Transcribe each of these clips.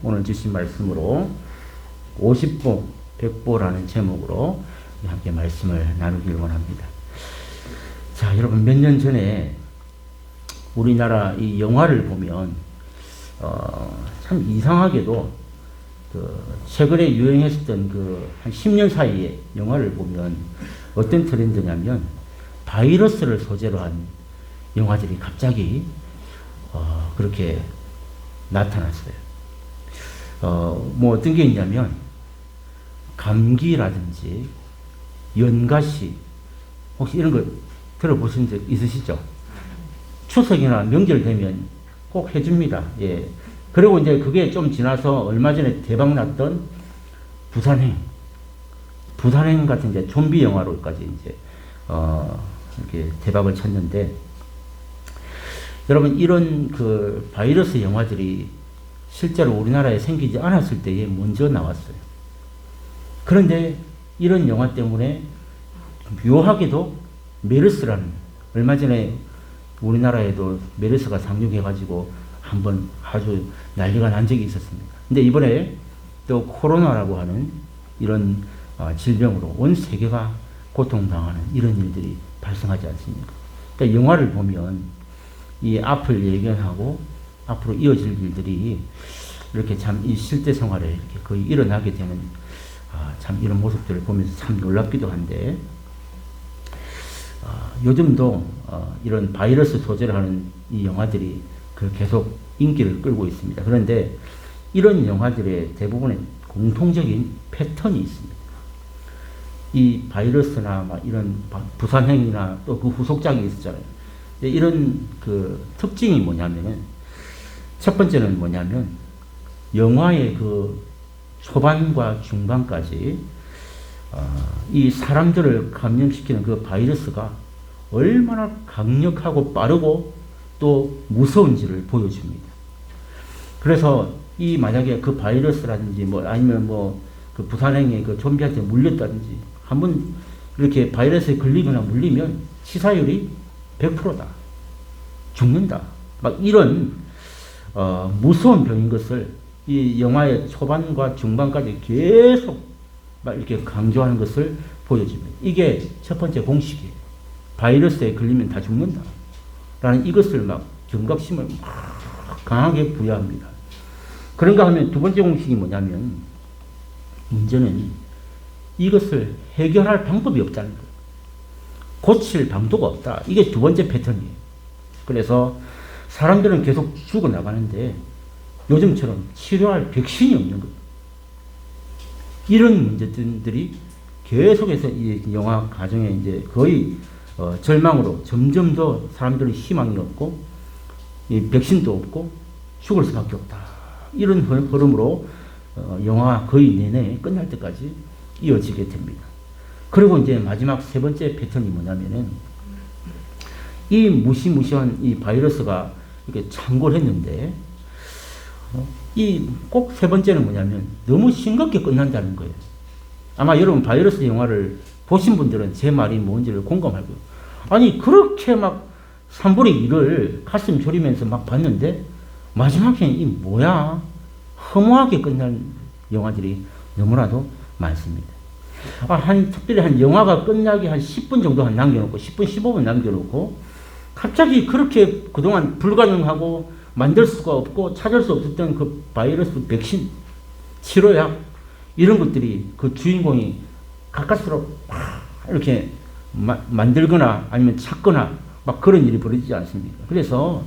오늘 주신 말씀으로 50보, 100보라는 제목으로 함께 말씀을 나누길 원합니다. 자, 여러분 몇 년 전에 우리나라 이 영화를 보면 참 이상하게도 최근에 유행했었던 한 10년 사이에 영화를 보면 어떤 트렌드냐면 바이러스를 소재로 한 영화들이 갑자기 그렇게 나타났어요. 뭐 어떤 게 있냐면 감기라든지 연가시 혹시 이런 거 들어보신 적 있으시죠? 추석이나 명절 되면 꼭 해줍니다. 예. 그리고 이제 그게 좀 지나서 얼마 전에 대박 났던 부산행 같은 이제 좀비 영화로까지 이제 이렇게 대박을 쳤는데, 여러분 이런 그 바이러스 영화들이 실제로 우리나라에 생기지 않았을 때에 먼저 나왔어요. 그런데 이런 영화 때문에 묘하게도 메르스라는, 얼마 전에 우리나라에도 메르스가 상륙해가지고 한번 아주 난리가 난 적이 있었습니다. 근데 이번에 또 코로나라고 하는 이런 질병으로 온 세계가 고통당하는 이런 일들이 발생하지 않습니까? 그러니까 영화를 보면 이 앞을 예견하고 앞으로 이어질 일들이 이렇게 참 이 실제 생활에 이렇게 거의 일어나게 되는 참 이런 모습들을 보면서 참 놀랍기도 한데, 요즘도 이런 바이러스 소재를 하는 이 영화들이 계속 인기를 끌고 있습니다. 그런데 이런 영화들의 대부분의 공통적인 패턴이 있습니다. 이 바이러스나 막 이런 부산행이나 또 그 후속작이 있었잖아요. 이런 그 특징이 뭐냐면은, 첫 번째는 뭐냐면 영화의 그 초반과 중반까지 이 사람들을 감염시키는 그 바이러스가 얼마나 강력하고 빠르고 또 무서운지를 보여줍니다. 그래서 이 만약에 그 바이러스라든지 뭐 아니면 뭐 그 부산행의 그 좀비한테 물렸다든지 한번 이렇게 바이러스에 걸리거나 물리면 치사율이 100%다. 죽는다. 막 이런 무서운 병인 것을 이 영화의 초반과 중반까지 계속 막 이렇게 강조하는 것을 보여줍니다. 이게 첫 번째 공식이에요. 바이러스에 걸리면 다 죽는다 라는 이것을 막 경각심을 막 강하게 부여합니다. 그런가 하면 두 번째 공식이 뭐냐면, 문제는 이것을 해결할 방법이 없다는 거예요. 고칠 방도가 없다. 이게 두 번째 패턴이에요. 그래서 사람들은 계속 죽어나가는데 요즘처럼 치료할 백신이 없는 거예요. 이런 문제들이 계속해서 이 영화 가정에 이제 거의 절망으로 점점 더 사람들은 희망이 없고 이 백신도 없고 죽을 수밖에 없다. 이런 흐름으로 영화 거의 내내 끝날 때까지 이어지게 됩니다. 그리고 이제 마지막 세 번째 패턴이 뭐냐면은, 이 무시무시한 이 바이러스가 이렇게 창궐했는데 이 꼭 세 번째는 뭐냐면 너무 싱겁게 끝난다는 거예요. 아마 여러분 바이러스 영화를 보신 분들은 제 말이 뭔지를 공감할 거예요. 아니 그렇게 막 3분의 1을 가슴 졸이면서 막 봤는데 마지막에 이 뭐야? 허무하게 끝난 영화들이 너무나도 많습니다. 특별히 한 영화가 끝나기 한 10분 정도 남겨놓고 10분 15분 남겨놓고 갑자기 그렇게 그동안 불가능하고 만들 수가 없고 찾을 수 없었던 그 바이러스 백신, 치료약 이런 것들이 그 주인공이 가까스로 막 이렇게 만들거나 아니면 찾거나 막 그런 일이 벌어지지 않습니까? 그래서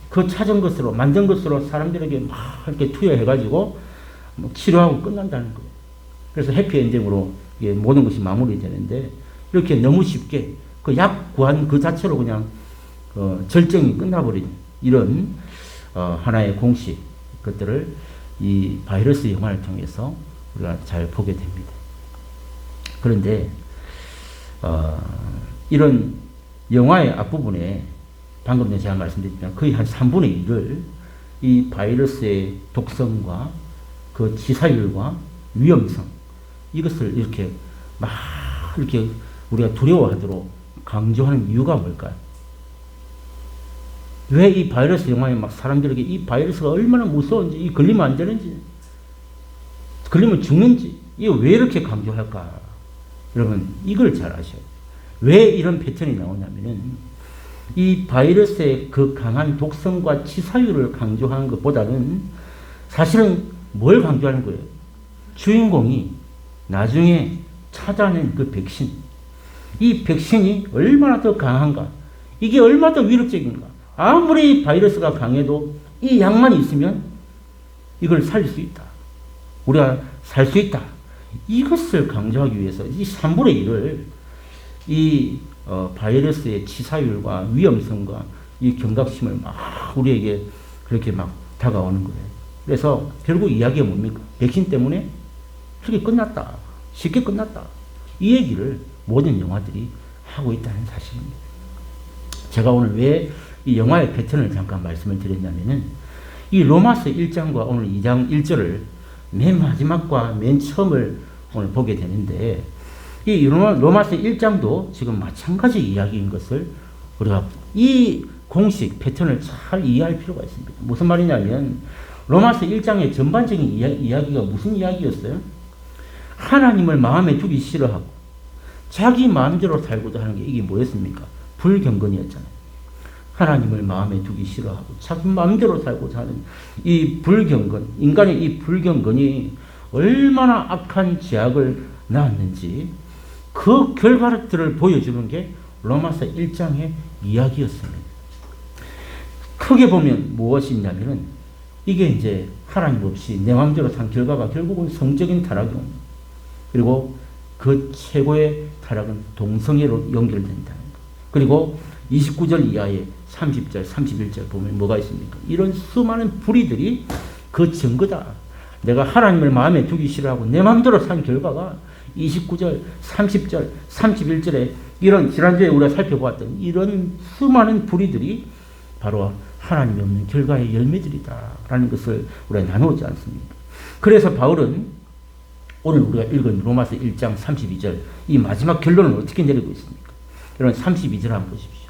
그 찾은 것으로 만든 것으로 사람들에게 막 이렇게 투여해가지고 치료하고 끝난다는 거예요. 그래서 해피엔딩으로 모든 것이 마무리되는데, 이렇게 너무 쉽게 그 약 구한 그 자체로 그냥 절정이 끝나버린 이런 하나의 공식, 것들을 이 바이러스 영화를 통해서 우리가 잘 보게 됩니다. 그런데 이런 영화의 앞부분에 방금 전에 제가 말씀드렸지만 거의 한 3분의 1을 이 바이러스의 독성과 그 치사율과 위험성, 이것을 이렇게 막 이렇게 우리가 두려워하도록 강조하는 이유가 뭘까요? 왜 이 바이러스 영화에 막 사람들에게 이 바이러스가 얼마나 무서운지, 이 걸리면 안 되는지, 걸리면 죽는지, 이거 왜 이렇게 강조할까? 여러분, 이걸 잘 아셔야 돼요. 왜 이런 패턴이 나오냐면은, 이 바이러스의 그 강한 독성과 치사율을 강조하는 것보다는 사실은 뭘 강조하는 거예요? 주인공이 나중에 찾아낸 그 백신, 이 백신이 얼마나 더 강한가, 이게 얼마나 더 위력적인가. 아무리 바이러스가 강해도 이 약만 있으면 이걸 살릴 수 있다. 우리가 살 수 있다. 이것을 강조하기 위해서 이 3분의 1을 이 바이러스의 치사율과 위험성과 이 경각심을 막 우리에게 그렇게 막 다가오는 거예요. 그래서 결국 이야기가 뭡니까? 백신 때문에 그렇게 끝났다. 쉽게 끝났다. 이 얘기를 모든 영화들이 하고 있다는 사실입니다. 제가 오늘 왜 이 영화의 패턴을 잠깐 말씀을 드렸냐면은, 이 로마서 1장과 오늘 2장 1절을 맨 마지막과 맨 처음을 오늘 보게 되는데, 이 로마서 1장도 지금 마찬가지 이야기인 것을 우리가 이 공식 패턴을 잘 이해할 필요가 있습니다. 무슨 말이냐면, 로마서 1장의 전반적인 이야기가 무슨 이야기였어요? 하나님을 마음에 두기 싫어하고 자기 마음대로 살고자 하는 게 이게 뭐였습니까? 불경건이었잖아요. 하나님을 마음에 두기 싫어하고 자기 마음대로 살고자 하는 이 불경건, 인간의 이 불경건이 얼마나 악한 죄악을 낳았는지 그 결과들을 보여주는 게 로마서 1장의 이야기였습니다. 크게 보면 무엇이 있냐면은, 이게 이제 하나님 없이 내 마음대로 산 결과가 결국은 성적인 타락이 옵니다. 그리고 그 최고의 타락은 동성애로 연결된다는 것. 그리고 29절 이하에 30절, 31절 보면 뭐가 있습니까? 이런 수많은 불의들이 그 증거다. 내가 하나님을 마음에 두기 싫어하고 내 마음대로 산 결과가 29절, 30절, 31절에 이런 지난주에 우리가 살펴보았던 이런 수많은 불의들이 바로 하나님이 없는 결과의 열매들이다 라는 것을 우리가 나누지 않습니까? 그래서 바울은 오늘 우리가 읽은 로마서 1장 32절 이 마지막 결론을 어떻게 내리고 있습니까? 여러분 32절 한번 보십시오.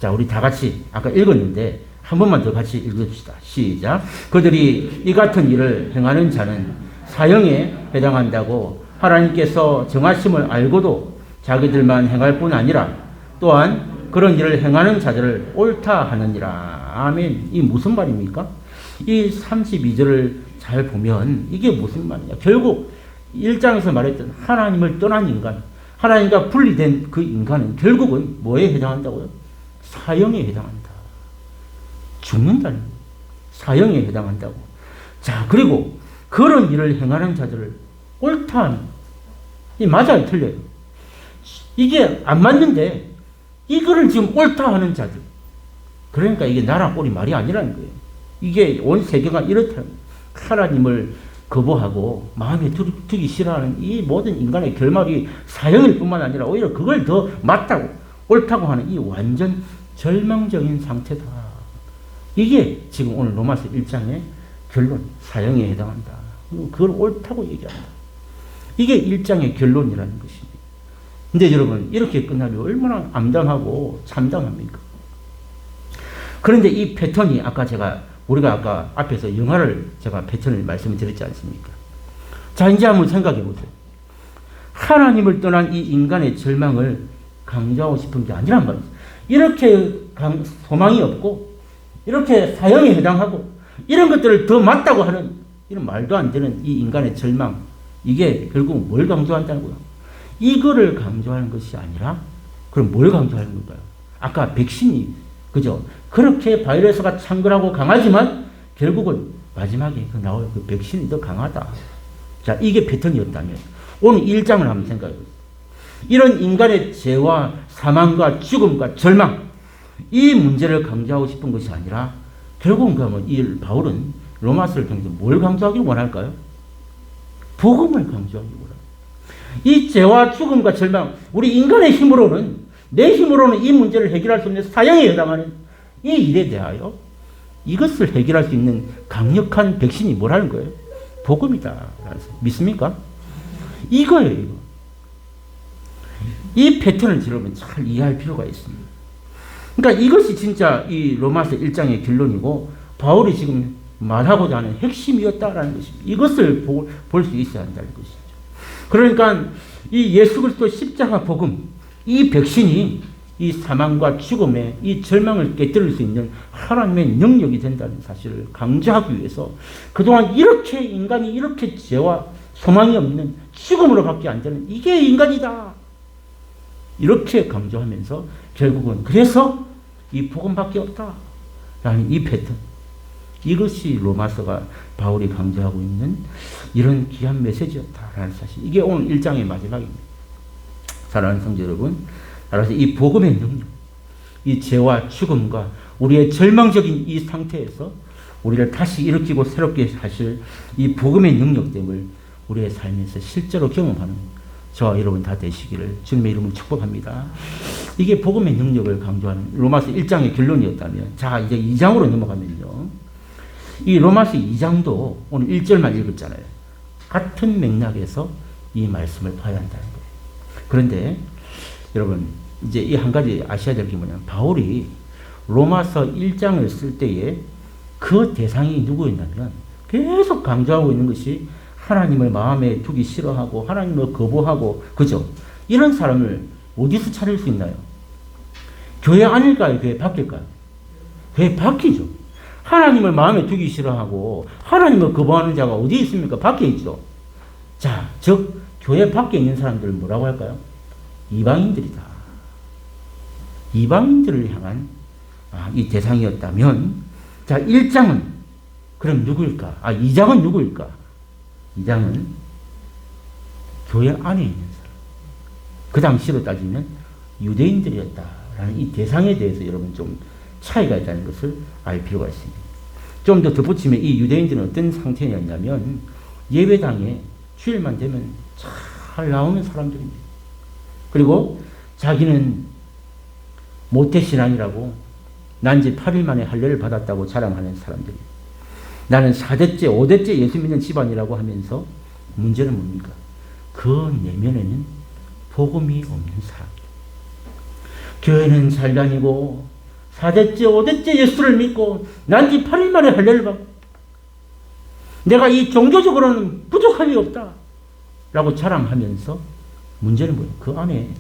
자, 우리 다 같이 아까 읽었는데 한 번만 더 같이 읽읍시다. 시작. 그들이 이 같은 일을 행하는 자는 사형에 해당한다고 하나님께서 정하심을 알고도 자기들만 행할 뿐 아니라 또한 그런 일을 행하는 자들을 옳다 하느니라. 아멘. 이 무슨 말입니까? 이 32절을 잘 보면 이게 무슨 말이냐. 결국 1장에서 말했던 하나님을 떠난 인간, 하나님과 분리된 그 인간은 결국은 뭐에 해당한다고요? 사형에 해당한다. 죽는다는 거예요. 사형에 해당한다고. 자, 그리고 그런 일을 행하는 자들을 옳다 하는 거예요. 이 맞아요, 틀려요? 이게 안 맞는데 이거를 지금 옳다 하는 자들. 그러니까 이게 나라 꼴이 말이 아니라는 거예요. 이게 온 세계가 이렇다는 거예요. 하나님을 거부하고 마음에 두기 싫어하는 이 모든 인간의 결말이 사형일 뿐만 아니라 오히려 그걸 더 맞다고 옳다고 하는 이 완전 절망적인 상태다. 이게 지금 오늘 로마서 1장의 결론, 사형에 해당한다. 그걸 옳다고 얘기한다. 이게 1장의 결론이라는 것입니다. 근데 여러분 이렇게 끝나면 얼마나 암담하고 참담합니까? 그런데 이 패턴이 우리가 아까 앞에서 영화를 제가 패턴을 말씀을 드렸지 않습니까? 자, 이제 한번 생각해 보세요. 하나님을 떠난 이 인간의 절망을 강조하고 싶은 게 아니란 말이죠. 이렇게 소망이 없고 이렇게 사형에 해당하고 이런 것들을 더 맞다고 하는 이런 말도 안 되는 이 인간의 절망, 이게 결국 뭘 강조한다고요? 이거를 강조하는 것이 아니라 그럼 뭘 강조하는 걸까요? 아까 백신이 그죠? 그렇게 바이러스가 창궐하고 강하지만 결국은 마지막에 나올 그 백신이 더 강하다. 자, 이게 패턴이었다면 오늘 1장을 한번 생각해 보세요. 이런 인간의 죄와 사망과 죽음과 절망, 이 문제를 강조하고 싶은 것이 아니라 결국은 그러면 이 바울은 로마서를 통해서 뭘 강조하기 원할까요? 복음을 강조하기 원합니다. 이 죄와 죽음과 절망, 우리 인간의 힘으로는, 내 힘으로는 이 문제를 해결할 수 없는 사형에 해당하는 이 일에 대하여 이것을 해결할 수 있는 강력한 백신이 뭐라는 거예요? 복음이다. 믿습니까? 이거예요, 이거. 이 패턴을 여러분 잘 이해할 필요가 있습니다. 그러니까 이것이 진짜 이 로마서 1장의 결론이고 바울이 지금 말하고자 하는 핵심이었다라는 것입니다. 이것을 볼 수 있어야 한다는 것이죠. 그러니까 이 예수 그리스도 십자가 복음, 이 백신이 이 사망과 죽음의 이 절망을 깨뜨릴 수 있는 하나님의 능력이 된다는 사실을 강조하기 위해서 그동안 이렇게 인간이 이렇게 죄와 소망이 없는 죽음으로밖에 안 되는 이게 인간이다. 이렇게 강조하면서 결국은 그래서 이 복음밖에 없다라는 이 패턴, 이것이 로마서가 바울이 강조하고 있는 이런 귀한 메시지였다라는 사실. 이게 오늘 1장의 마지막입니다. 사랑하는 성도 여러분, 따라서 이 복음의 능력, 이 죄와 죽음과 우리의 절망적인 이 상태에서 우리를 다시 일으키고 새롭게 하실 이 복음의 능력됨을 우리의 삶에서 실제로 경험하는 저와 여러분 다 되시기를 주님의 이름으로 축복합니다. 이게 복음의 능력을 강조하는 로마서 1장의 결론이었다면, 자 이제 2장으로 넘어가면요, 이 로마서 2장도 오늘 1절만 읽었잖아요. 같은 맥락에서 이 말씀을 봐야 한다는 거예요. 그런데 여러분 이제 이 한 가지 아셔야 될 게 뭐냐면, 바울이 로마서 1장을 쓸 때에 그 대상이 누구였냐면 계속 강조하고 있는 것이 하나님을 마음에 두기 싫어하고 하나님을 거부하고, 그죠? 이런 사람을 어디서 찾을 수 있나요? 교회 아닐까요? 교회 밖일까요? 교회 밖이죠. 하나님을 마음에 두기 싫어하고 하나님을 거부하는 자가 어디 있습니까? 밖에 있죠. 자, 즉 교회 밖에 있는 사람들을 뭐라고 할까요? 이방인들이다. 이방인들을 향한 이 대상이었다면, 자 1장은 그럼 누구일까? 2장은 누구일까? 2장은 교회 안에 있는 사람, 그 당시로 따지면 유대인들이었다라는 이 대상에 대해서 여러분 좀 차이가 있다는 것을 알 필요가 있습니다. 좀 더 덧붙이면 이 유대인들은 어떤 상태였냐면 예배당에 주일만 되면 잘 나오는 사람들입니다. 그리고 자기는 모태신앙이라고 난지 8일 만에 할례를 받았다고 자랑하는 사람들입니다. 나는 4대째, 5대째 예수 믿는 집안이라고 하면서 문제는 뭡니까? 그 내면에는 복음이 없는 사람. 교회는 잘 다니고 4대째, 5대째 예수를 믿고 난지 8일 만에 할례를 받고 내가 이 종교적으로는 부족함이 없다 라고 자랑하면서 문제는 뭐예요? 그 안에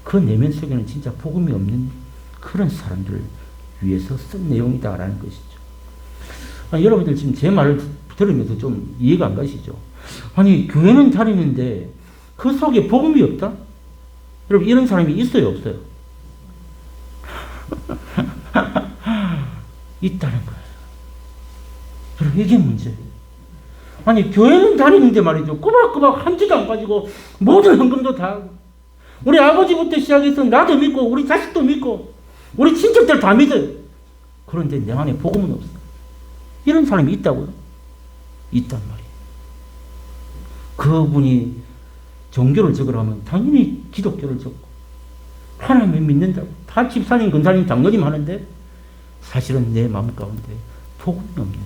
그 내면 속에는 진짜 복음이 없는 그런 사람들을 위해서 쓴 내용이다라는 것이죠. 여러분들 지금 제 말을 들으면서 좀 이해가 안 가시죠? 아니 교회는 다니는데 그 속에 복음이 없다? 여러분 이런 사람이 있어요, 없어요? 있다는 거예요. 여러분 이게 문제예요. 아니 교회는 다니는데 말이죠, 꼬박꼬박 한 주도 안 가지고 모든 헌금도 다 하고 우리 아버지부터 시작해서 나도 믿고 우리 자식도 믿고 우리 친척들 다 믿어요. 그런데 내 안에 복음은 없어. 이런 사람이 있다고요? 있단 말이에요. 그분이 종교를 적으라면 당연히 기독교를 적고 하나님을 믿는다고 다 집사님, 권사님, 장로님 하는데 사실은 내 마음 가운데 복음이 없는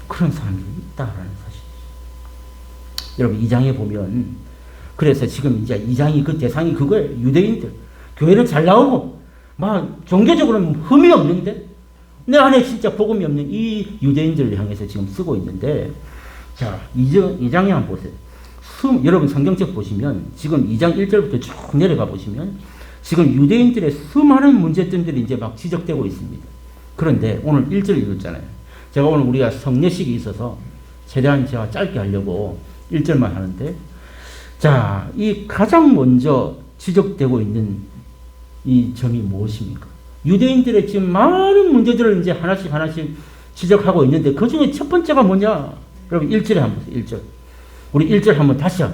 그런 사람이 있다라는 사실이죠. 여러분 2장에 보면 그래서 지금 이제 2장이 그 대상이 그거예요. 유대인들. 교회를 잘 나오고 막 종교적으로는 흠이 없는데 내 안에 진짜 복음이 없는 이 유대인들을 향해서 지금 쓰고 있는데, 자 2장에 한번 보세요. 여러분 성경책 보시면 지금 2장 1절부터 쭉 내려가 보시면 지금 유대인들의 수많은 문제점들이 이제 막 지적되고 있습니다. 그런데 오늘 1절 읽었잖아요. 제가 오늘 우리가 성례식이 있어서 최대한 제가 짧게 하려고 1절만 하는데, 자, 이 가장 먼저 지적되고 있는 이 점이 무엇입니까? 유대인들의 지금 많은 문제들을 이제 하나씩 지적하고 있는데 그 중에 첫 번째가 뭐냐? 여러분 1절에 한번 보세요. 1절. 우리 1절 한번 다시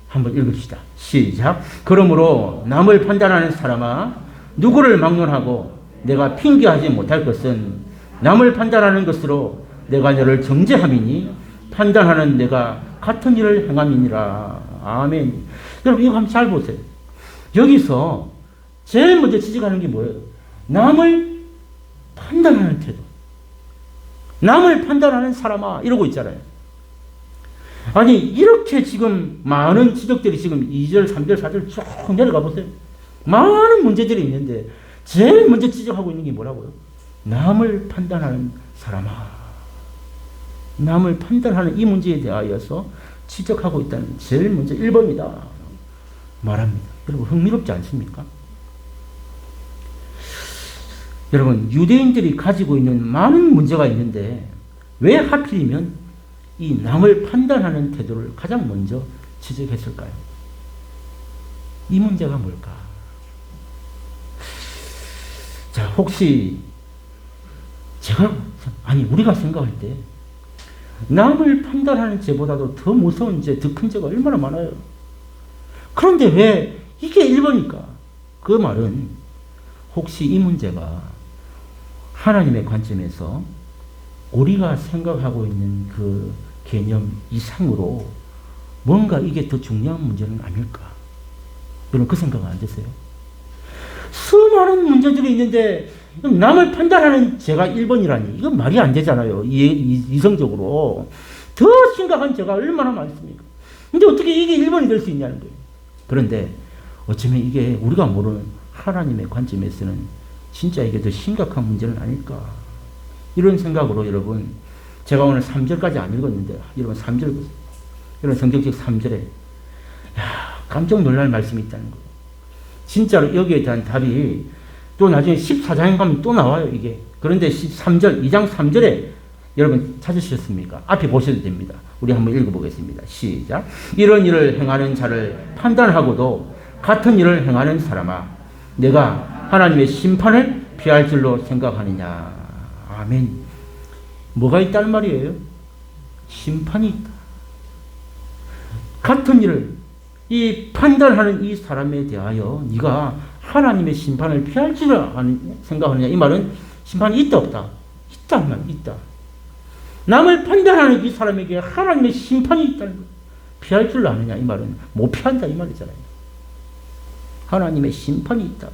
한번 읽읍시다. 시작. 그러므로 남을 판단하는 사람아, 누구를 막론하고 내가 핑계하지 못할 것은 남을 판단하는 것으로 내가 너를 정죄함이니 판단하는 내가 같은 일을 행함이니라. 아멘. 여러분 이거 한번 잘 보세요. 여기서 제일 먼저 지적하는 게 뭐예요? 남을 판단하는 태도. 남을 판단하는 사람아 이러고 있잖아요. 아니 이렇게 지금 많은 지적들이 지금 2절, 3절, 4절 쭉 내려가 보세요. 많은 문제들이 있는데 제일 먼저 지적하고 있는 게 뭐라고요? 남을 판단하는 사람아. 남을 판단하는 이 문제에 대하여서 지적하고 있다는 제일 먼저 1번이다 말합니다. 여러분 흥미롭지 않습니까? 여러분 유대인들이 가지고 있는 많은 문제가 있는데 왜 하필이면 이 남을 판단하는 태도를 가장 먼저 지적했을까요? 이 문제가 뭘까? 자, 혹시 우리가 생각할 때 남을 판단하는 죄보다도 더 무서운 죄, 더 큰 죄가 얼마나 많아요. 그런데 왜 이게 1번일까? 그 말은 혹시 이 문제가 하나님의 관점에서 우리가 생각하고 있는 그 개념 이상으로 뭔가 이게 더 중요한 문제는 아닐까? 여러분 그 생각은 안 드세요? 수많은 문제들이 있는데 남을 판단하는 죄가 1번이라니 이건 말이 안 되잖아요. 이성적으로. 더 심각한 죄가 얼마나 많습니까? 근데 어떻게 이게 1번이 될 수 있냐는 거예요. 그런데 어쩌면 이게 우리가 모르는 하나님의 관점에서는 진짜 이게 더 심각한 문제는 아닐까. 이런 생각으로 여러분 제가 오늘 3절까지 안 읽었는데 여러분 3절 보세요. 여러분 성경책 3절에 깜짝 놀랄 말씀이 있다는 거예요. 진짜로 여기에 대한 답이 또 나중에 14장에 가면 또 나와요, 이게. 그런데 13절, 2장 3절에 여러분 찾으셨습니까? 앞에 보셔도 됩니다. 우리 한번 읽어보겠습니다. 시작. 이런 일을 행하는 자를 판단하고도 같은 일을 행하는 사람아, 내가 하나님의 심판을 피할 줄로 생각하느냐. 아멘. 뭐가 있다는 말이에요? 심판이 있다. 같은 일을 이 판단하는 이 사람에 대하여 네가 하나님의 심판을 피할 줄 생각하느냐. 이 말은 심판이 있다 없다? 있다. 있다. 남을 판단하는 이 사람에게 하나님의 심판이 있다는 것. 피할 줄 아느냐. 이 말은 못 피한다 이 말이잖아요. 하나님의 심판이 있다.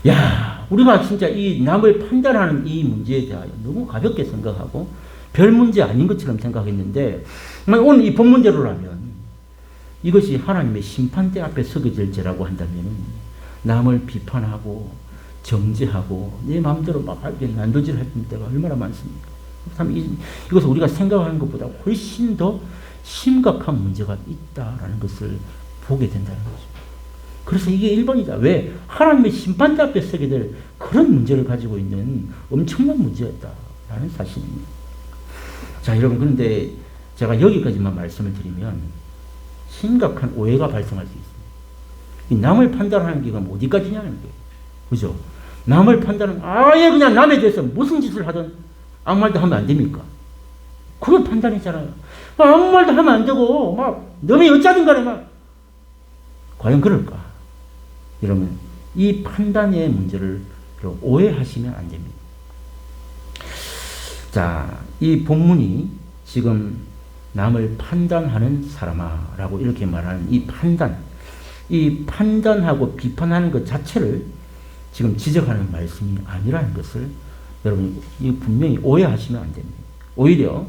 야, 우리가 진짜 이 남을 판단하는 이 문제에 대하여 너무 가볍게 생각하고 별 문제 아닌 것처럼 생각했는데 오늘 이 본문대로라면 이것이 하나님의 심판대 앞에 서게 될 죄라고 한다면 남을 비판하고 정죄하고 내 마음대로 막 난도질 할 때가 얼마나 많습니까? 그렇다면 이것을 우리가 생각하는 것보다 훨씬 더 심각한 문제가 있다라는 것을 보게 된다는 거죠. 그래서 이게 1번이다. 왜? 하나님의 심판대 앞에 서게 될 그런 문제를 가지고 있는 엄청난 문제였다라는 사실입니다. 자, 여러분 그런데 제가 여기까지만 말씀을 드리면 심각한 오해가 발생할 수 있습니다. 이 남을 판단하는 게 그럼 어디까지냐는 거예요. 그죠? 남을 판단은 아예 그냥 남에 대해서 무슨 짓을 하든 아무 말도 하면 안 됩니까? 그런 판단이잖아요. 아무 말도 하면 안 되고 막 너네 어쩌든 간에 막 과연 그럴까? 여러분 이 판단의 문제를 오해하시면 안 됩니다. 자, 이 본문이 지금 남을 판단하는 사람아 라고 이렇게 말하는 이 판단하고 비판하는 것 자체를 지금 지적하는 말씀이 아니라는 것을 여러분 분명히 오해하시면 안 됩니다. 오히려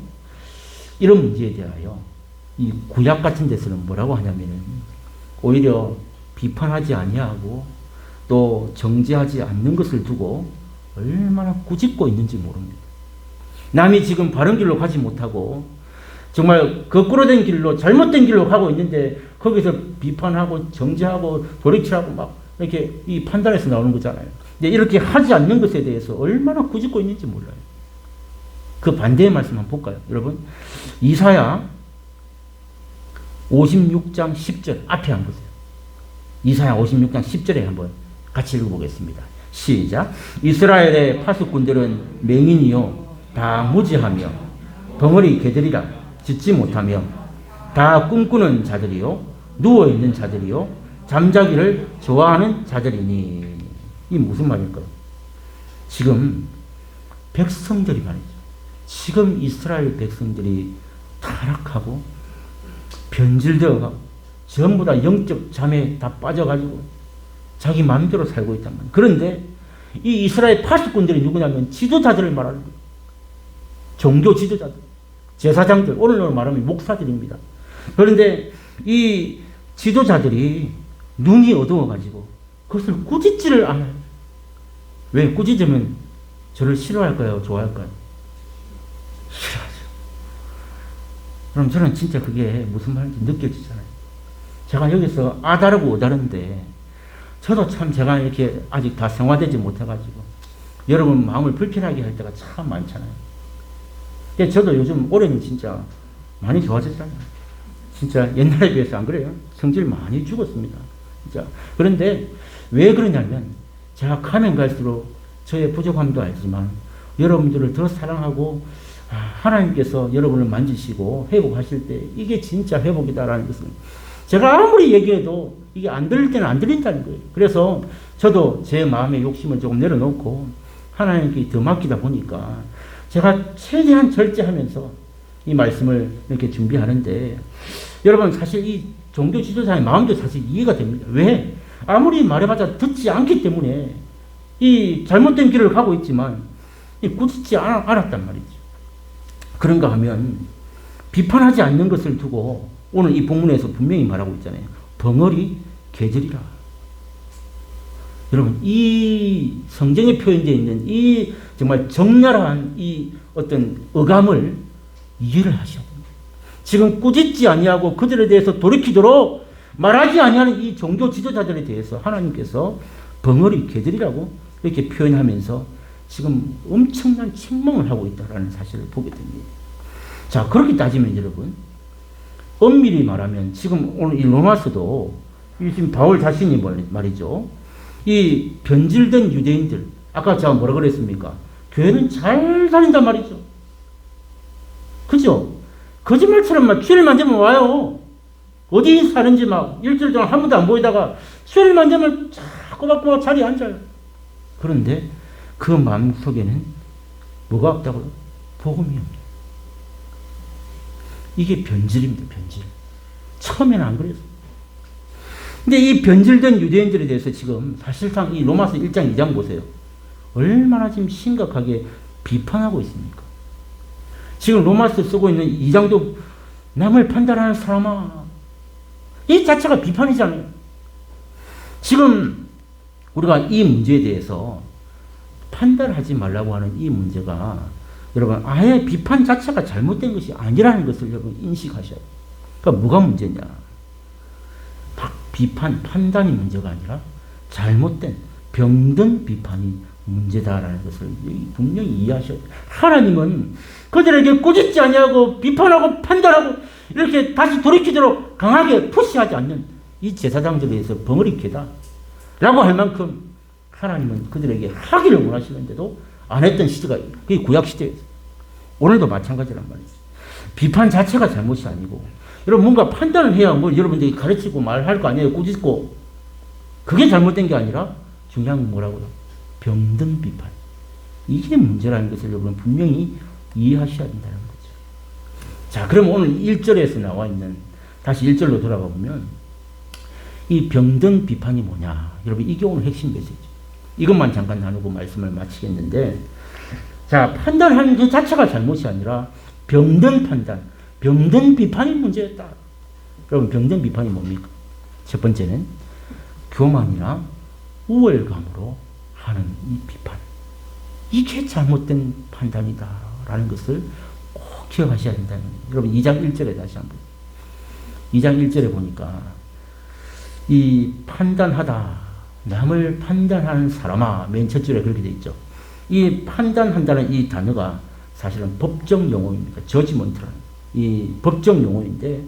이런 문제에 대하여 이 구약 같은 데서는 뭐라고 하냐면은 오히려 비판하지 아니하고 또 정죄하지 않는 것을 두고 얼마나 꾸짖고 있는지 모릅니다. 남이 지금 바른 길로 가지 못하고 정말 거꾸로 된 길로 잘못된 길로 가고 있는데 거기서 비판하고 정죄하고 돌이키라고 막 이렇게 이 판단에서 나오는 거잖아요. 근데 이렇게 하지 않는 것에 대해서 얼마나 꾸짖고 있는지 몰라요. 그 반대의 말씀 한번 볼까요? 여러분 이사야 56장 10절 앞에 한번 보세요. 이사야 56장 10절에 한번 같이 읽어보겠습니다. 시작. 이스라엘의 파수꾼들은 맹인이요 다 무지하며 덩어리 개들이라 짓지 못하며 다 꿈꾸는 자들이요 누워있는 자들이요 잠자기를 좋아하는 자들이니. 이 무슨 말일까요? 지금 백성들이 말이죠. 지금 이스라엘 백성들이 타락하고 변질되어가고 전부 다 영적 잠에 다 빠져가지고 자기 마음대로 살고 있단 말이에요. 그런데 이 이스라엘 파수꾼들이 누구냐면 지도자들을 말하는 거예요. 종교 지도자들, 제사장들, 오늘날 말하면 목사들입니다. 그런데 이 지도자들이 눈이 어두워가지고 그것을 꾸짖지를 않아요. 왜? 꾸짖으면 저를 싫어할까요? 좋아할까요? 싫어하죠. 그럼 저는 진짜 그게 무슨 말인지 느껴지잖아요. 제가 여기서 아다르고 어다른데 저도 참 제가 이렇게 아직 다 성화되지 못해가지고 여러분 마음을 불편하게 할 때가 참 많잖아요. 근데 저도 요즘 올해는 진짜 많이 좋아졌잖아요. 진짜 옛날에 비해서 안 그래요? 성질 많이 죽었습니다. 진짜. 그런데 왜 그러냐면 제가 가면 갈수록 저의 부족함도 알지만 여러분들을 더 사랑하고 하나님께서 여러분을 만지시고 회복하실 때 이게 진짜 회복이다라는 것은 제가 아무리 얘기해도 이게 안 들릴 때는 안 들린다는 거예요. 그래서 저도 제 마음의 욕심을 조금 내려놓고 하나님께 더 맡기다 보니까 제가 최대한 절제하면서 이 말씀을 이렇게 준비하는데 여러분 사실 이 종교 지도자의 마음도 사실 이해가 됩니다. 왜? 아무리 말해봤자 듣지 않기 때문에 이 잘못된 길을 가고 있지만 꾸짖지 않았단 말이죠. 그런가 하면 비판하지 않는 것을 두고 오늘 이 본문에서 분명히 말하고 있잖아요. 벙어리 계절이라. 여러분 이 성경에 표현되어 있는 이 정말 적나라한 이 어떤 어감을 이해를 하셔야 됩니다. 지금 꾸짖지 아니하고 그들에 대해서 돌이키도록 말하지 아니하는 이 종교 지도자들에 대해서 하나님께서 벙어리 계절이라고 이렇게 표현하면서 지금 엄청난 책망을 하고 있다는 사실을 보게 됩니다. 자, 그렇게 따지면 여러분 엄밀히 말하면 지금 오늘 이 로마서도 지금 바울 자신이 말이죠. 이 변질된 유대인들 아까 제가 뭐라 그랬습니까? 교회는 잘 다닌단 말이죠. 그죠? 거짓말처럼 막 주일 만지면 와요. 어디 사는지 막 일주일 동안 한 번도 안 보이다가 주일 만지면 꼬박꼬박 자리에 앉아요. 그런데 그 마음속에는 뭐가 없다고요? 복음이 없네요. 이게 변질입니다. 변질. 처음에는 안 그랬어요. 근데 이 변질된 유대인들에 대해서 지금 사실상 이 로마서 1장 2장 보세요. 얼마나 지금 심각하게 비판하고 있습니까? 지금 로마서 쓰고 있는 2장도 남을 판단하는 사람아. 이 자체가 비판이잖아요. 지금 우리가 이 문제에 대해서 판단하지 말라고 하는 이 문제가 여러분 아예 비판 자체가 잘못된 것이 아니라는 것을 여러분 인식하셔야 돼요. 그러니까 뭐가 문제냐? 비판, 판단이 문제가 아니라 잘못된 병든 비판이 문제다라는 것을 분명히 이해하셔야 돼요. 하나님은 그들에게 꾸짖지 아니하고 비판하고 판단하고 이렇게 다시 돌이키도록 강하게 푸시하지 않는 이 제사장들에 대해서 벙어리캐다 라고 할 만큼 하나님은 그들에게 하기를 원하시는데도 안 했던 시대가 그게 구약시대였어요. 오늘도 마찬가지란 말이죠. 비판 자체가 잘못이 아니고 여러분 뭔가 판단을 해야 뭘 여러분들이 가르치고 말할 거 아니에요. 꾸짖고 그게 잘못된 게 아니라 중요한 건 뭐라고요? 병든 비판. 이게 문제라는 것을 여러분 분명히 이해하셔야 된다는 거죠. 자, 그럼 오늘 1절에서 나와 있는 다시 1절로 돌아가 보면 이 병든 비판이 뭐냐? 여러분 이게 오늘 핵심 메시지. 이것만 잠깐 나누고 말씀을 마치겠는데 자, 판단하는 그 자체가 잘못이 아니라 병든 판단, 병든 비판이 문제였다. 여러분 병든 비판이 뭡니까? 첫 번째는 교만이나 우월감으로 하는 이 비판. 이게 잘못된 판단이다라는 것을 꼭 기억하셔야 된다는 거예요. 여러분 2장 1절에 다시 한번 2장 1절에 보니까 이 판단하다 남을 판단하는 사람아 맨 첫 줄에 그렇게 돼 있죠. 이 판단한다는 이 단어가 사실은 법정 용어입니다. 저지먼트라는 이 법정 용어인데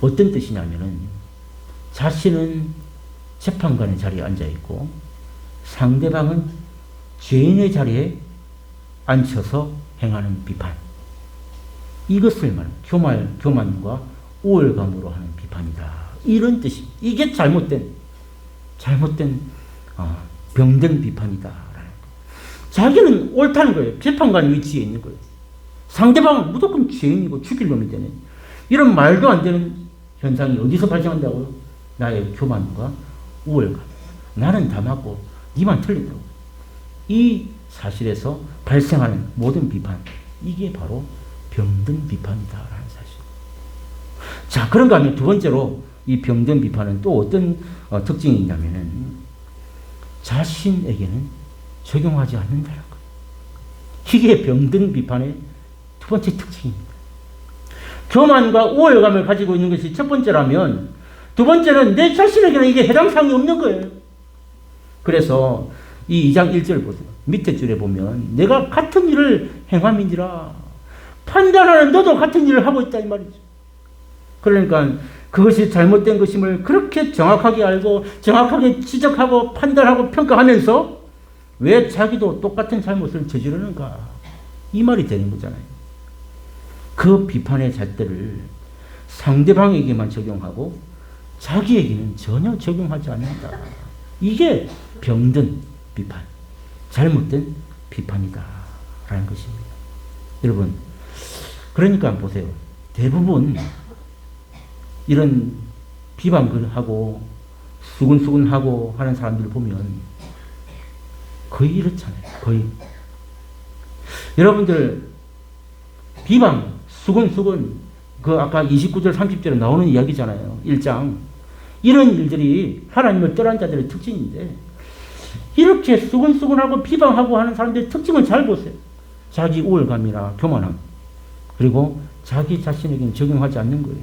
어떤 뜻이냐면은 자신은 재판관의 자리에 앉아 있고 상대방은 죄인의 자리에 앉혀서 행하는 비판. 이것을 말하는 교만과 우월감으로 하는 비판이다. 이런 뜻입니다. 이게 잘못된 병든 비판이다. 자기는 옳다는 거예요. 재판관 위치에 있는 거예요. 상대방은 무조건 죄인이고 죽일 놈이 되는 이런 말도 안 되는 현상이 어디서 발생한다고요? 나의 교만과 우월감. 나는 다 맞고 니만 틀린다고. 이 사실에서 발생하는 모든 비판, 이게 바로 병든 비판이다라는 사실. 자, 그런가 하면 두 번째로 이 병든 비판은 또 어떤 특징이 있냐면은 자신에게는 적용하지 않는다는 거예요. 이게 병든 비판의 두 번째 특징입니다. 교만과 우월감을 가지고 있는 것이 첫 번째라면 두 번째는 내 자신에게는 이게 해당사항이 없는 거예요. 그래서 이 2장 1절 보세요. 밑에 줄에 보면 내가 같은 일을 행함이니라. 판단하는 너도 같은 일을 하고 있다 이 말이죠. 그러니까 그것이 잘못된 것임을 그렇게 정확하게 알고 정확하게 지적하고 판단하고 평가하면서 왜 자기도 똑같은 잘못을 저지르는가 이 말이 되는 거잖아요. 그 비판의 잣대를 상대방에게만 적용하고 자기에게는 전혀 적용하지 않는다. 이게 병든 비판, 잘못된 비판이다 라는 것입니다. 여러분, 그러니까 보세요. 대부분 이런 비방글하고 수근수근하고 하는 사람들을 보면 거의 이렇잖아요. 거의. 여러분들 비방, 수근수근 그 아까 29절 30절에 나오는 이야기잖아요. 1장. 이런 일들이 하나님을 떠난 자들의 특징인데 이렇게 수근수근하고 비방하고 하는 사람들의 특징을 잘 보세요. 자기 우월감이나 교만함 그리고 자기 자신에게는 적용하지 않는 거예요.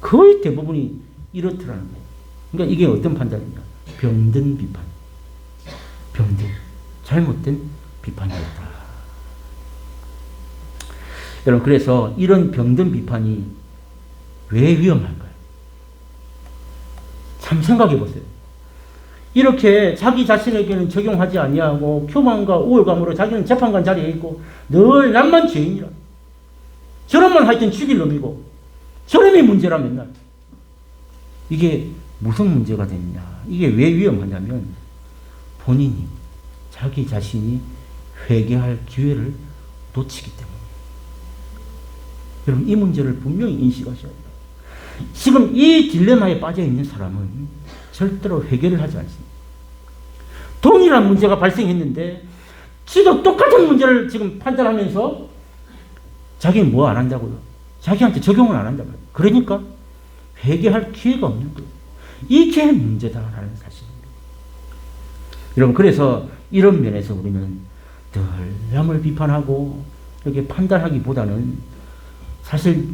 거의 대부분이 이렇더라는 거예요. 그러니까 이게 어떤 판단이냐. 병든 비판. 병든 잘못된 비판이었다. 여러분 그래서 이런 병든 비판이 왜 위험한가요? 참 생각해 보세요. 이렇게 자기 자신에게는 적용하지 아니하고 교만과 우월감으로 자기는 재판관 자리에 있고 늘 남만 죄인이라. 저놈만 하여튼 죽일 놈이고 저놈이 문제라 맨날. 이게 무슨 문제가 되느냐. 이게 왜 위험하냐면 본인이 자기 자신이 회개할 기회를 놓치기 때문에. 여러분 이 문제를 분명히 인식하셔야 돼요. 지금 이 딜레마에 빠져 있는 사람은 절대로 회개를 하지 않습니다. 동일한 문제가 발생했는데 지도 똑같은 문제를 지금 판단하면서 자기는 뭐 안 한다고요? 자기한테 적용을 안 한다고요. 그러니까 회개할 기회가 없는 거예요. 이게 문제다라는 사실입니다. 여러분 그래서 이런 면에서 우리는 늘 남을 비판하고 이렇게 판단하기보다는 사실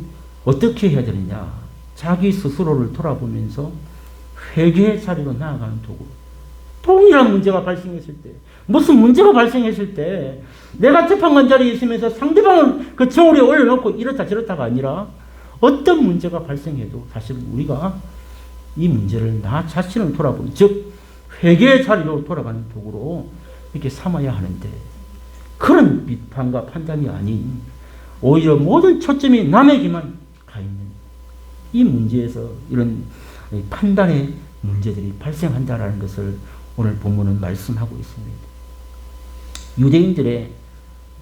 어떻게 해야 되느냐. 자기 스스로를 돌아보면서 회개의 자리로 나아가는 도구. 동일한 문제가 발생했을 때, 무슨 문제가 발생했을 때, 내가 재판관 자리에 있으면서 상대방을 그 정오리에 올려놓고 이렇다 저렇다가 아니라 어떤 문제가 발생해도 사실 우리가 이 문제를 나 자신을 돌아보는, 즉, 회개의 자리로 돌아가는 도구로 이렇게 삼아야 하는데, 그런 비판과 판단이 아닌, 오히려 모든 초점이 남에게만 가 있는 이 문제에서 이런 판단의 문제들이 발생한다라는 것을 오늘 본문은 말씀하고 있습니다. 유대인들의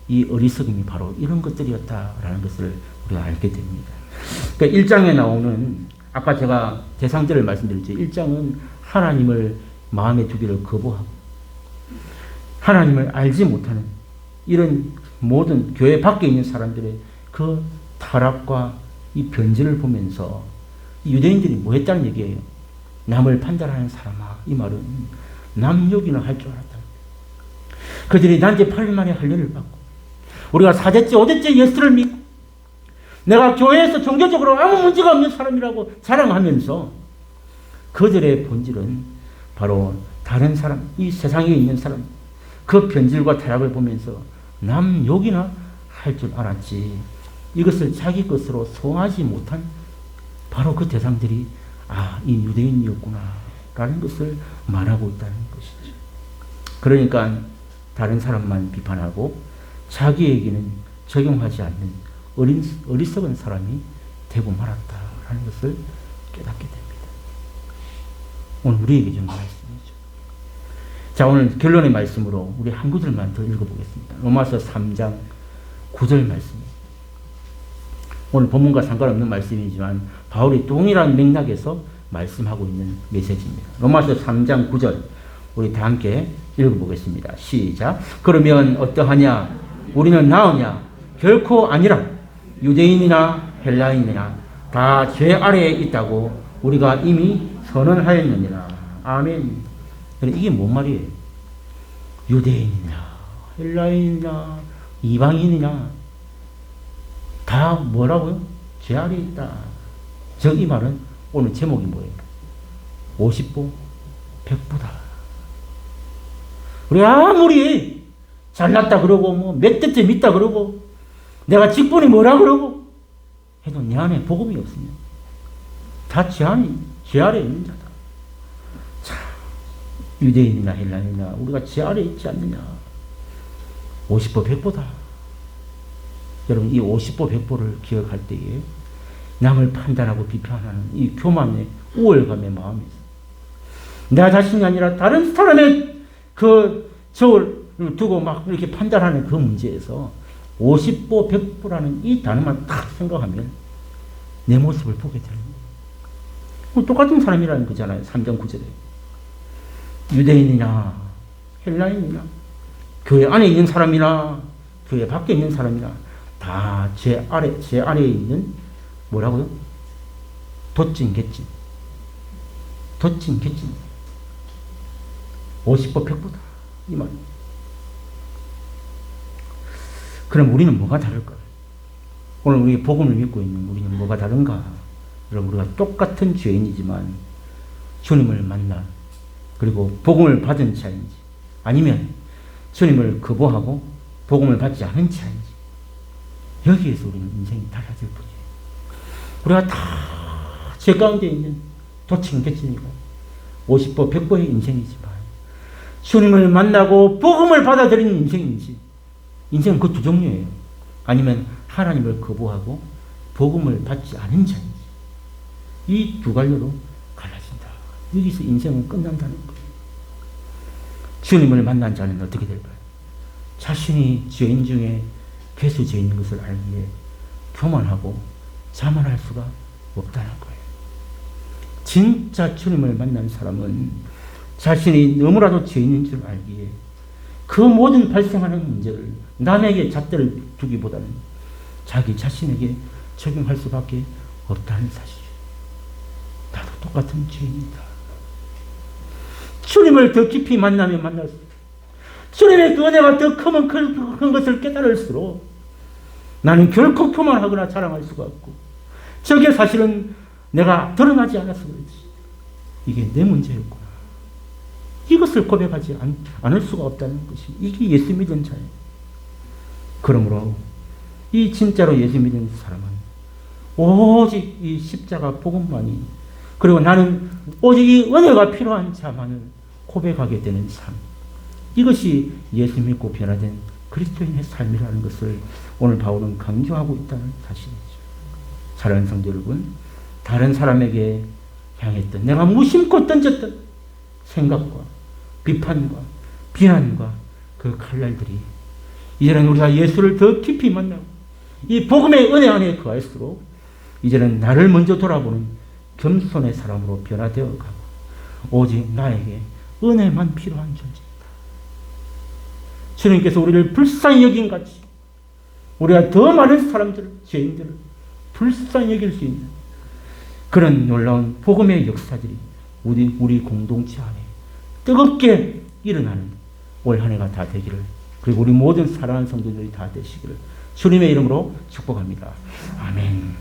이 어리석음이 바로 이런 것들이었다라는 것을 우리가 알게 됩니다. 그러니까 1장에 나오는 아까 제가 대상들을 말씀드렸죠. 1장은 하나님을 마음에 두기를 거부하고 하나님을 알지 못하는 이런 모든 교회 밖에 있는 사람들의 그 타락과 이 변질을 보면서 유대인들이 뭐 했다는 얘기예요. 남을 판단하는 사람아. 이 말은 남 욕이나 할 줄 알았다. 그들이 난제 8일 만에 할례를 받고 우리가 4대째 5대째 예수를 믿고 내가 교회에서 종교적으로 아무 문제가 없는 사람이라고 자랑하면서 그들의 본질은 바로 다른 사람, 이 세상에 있는 사람, 그 변질과 타락을 보면서 남 욕이나 할 줄 알았지. 이것을 자기 것으로 소화하지 못한 바로 그 대상들이 이 유대인이었구나 라는 것을 말하고 있다는 것이죠. 그러니까 다른 사람만 비판하고 자기에게는 적용하지 않는 어리석은 사람이 되고 말았다라는 것을 깨닫게 됩니다. 오늘 우리에게 주는 말씀이죠. 자, 오늘 결론의 말씀으로 우리 한 구절만 더 읽어보겠습니다. 로마서 3장 9절 말씀입니다. 오늘 본문과 상관없는 말씀이지만 바울이 동일한 맥락에서 말씀하고 있는 메시지입니다. 로마서 3장 9절 우리 다 함께 읽어보겠습니다. 시작. 그러면 어떠하냐? 우리는 나으냐? 결코 아니라 유대인이나 헬라인이나 다 죄 아래에 있다고 우리가 이미 선언하였느니라. 아멘. 이게 뭔 말이에요? 유대인이냐, 헬라인이냐, 이방인이냐, 다 뭐라고요? 죄 아래 있다. 이 말은 오늘 제목이 뭐예요? 50보 100보다. 우리 아무리 잘났다 그러고 뭐 몇 대쯤 있다 그러고 내가 직분이 뭐라 그러고 해도 내 안에 복음이 없으면 다 죄 아래 있는 자다. 자, 유대인이나 헬라인이나 우리가 죄 아래 있지 않느냐. 50보 100보다. 여러분 이 50보 100보를 기억할 때에 남을 판단하고 비판하는 이 교만의 우월감의 마음이 있어요. 나 자신이 아니라 다른 사람의 그 저를 두고 막 이렇게 판단하는 그 문제에서 50보 100보라는 이 단어만 딱 생각하면 내 모습을 보게 되는 거예요. 똑같은 사람이라는 거잖아요. 3장 9절에. 유대인이나 헬라인이나 교회 안에 있는 사람이나 교회 밖에 있는 사람이나 다 제 아래에 있는 뭐라고요? 돛진 갯진. 돛진 갯진. 50보 100보다. 이 말. 그럼 우리는 뭐가 다를까? 오늘 우리 복음을 믿고 있는 우리는 뭐가 다른가? 여러분 우리가 똑같은 죄인이지만 주님을 만나 그리고 복음을 받은 자인지 아니면 주님을 거부하고 복음을 받지 않은 자인지 여기에서 우리는 인생이 달라질 뿐이에요. 우리가 다 죄 가운데 있는 도친개친이고 50보 100보의 인생이지만 주님을 만나고 복음을 받아들이는 인생인지 인생은 그 두 종류예요. 아니면 하나님을 거부하고 복음을 받지 않은 자인지 이 두 갈래로 갈라진다. 여기서 인생은 끝난다는 거예요. 주님을 만난 자는 어떻게 될까요? 자신이 죄인 중에 괴수 죄인인 것을 알기에 교만하고 자만할 수가 없다는 거예요. 진짜 주님을 만난 사람은 자신이 너무나도 죄인인 줄 알기에 그 모든 발생하는 문제를 남에게 잣대를 두기보다는 자기 자신에게 적용할 수밖에 없다는 사실. 나도 똑같은 죄인이다. 주님을 더 깊이 만나면 만날수록 주님의 그 은혜가 더 크면 큰 것을 깨달을수록 나는 결코 교만하거나 자랑할 수가 없고 저게 사실은 내가 드러나지 않아서 그렇지. 이게 내 문제였구나. 이것을 고백하지 않을 수가 없다는 것이 이게 예수 믿은 자예요. 그러므로 이 진짜로 예수 믿는 사람은 오직 이 십자가 복음만이 그리고 나는 오직 이 은혜가 필요한 자만을 고백하게 되는 삶. 이것이 예수 믿고 변화된 그리스도인의 삶이라는 것을 오늘 바울은 강조하고 있다는 사실이죠. 사랑하는 성도 여러분, 다른 사람에게 향했던 내가 무심코 던졌던 생각과 비판과 비난과 그 칼날들이 이제는 우리가 예수를 더 깊이 만나고 이 복음의 은혜 안에 거할수록 이제는 나를 먼저 돌아보는 겸손의 사람으로 변화되어 가고 오직 나에게 은혜만 필요한 존재이다. 주님께서 우리를 불쌍히 여긴 같이 우리가 더 많은 사람들, 죄인들을 불쌍히 여길 수 있는 그런 놀라운 복음의 역사들이 우리 공동체 안에 뜨겁게 일어나는 올 한 해가 다 되기를 그리고 우리 모든 사랑하는 성도들이 다 되시기를 주님의 이름으로 축복합니다. 아멘.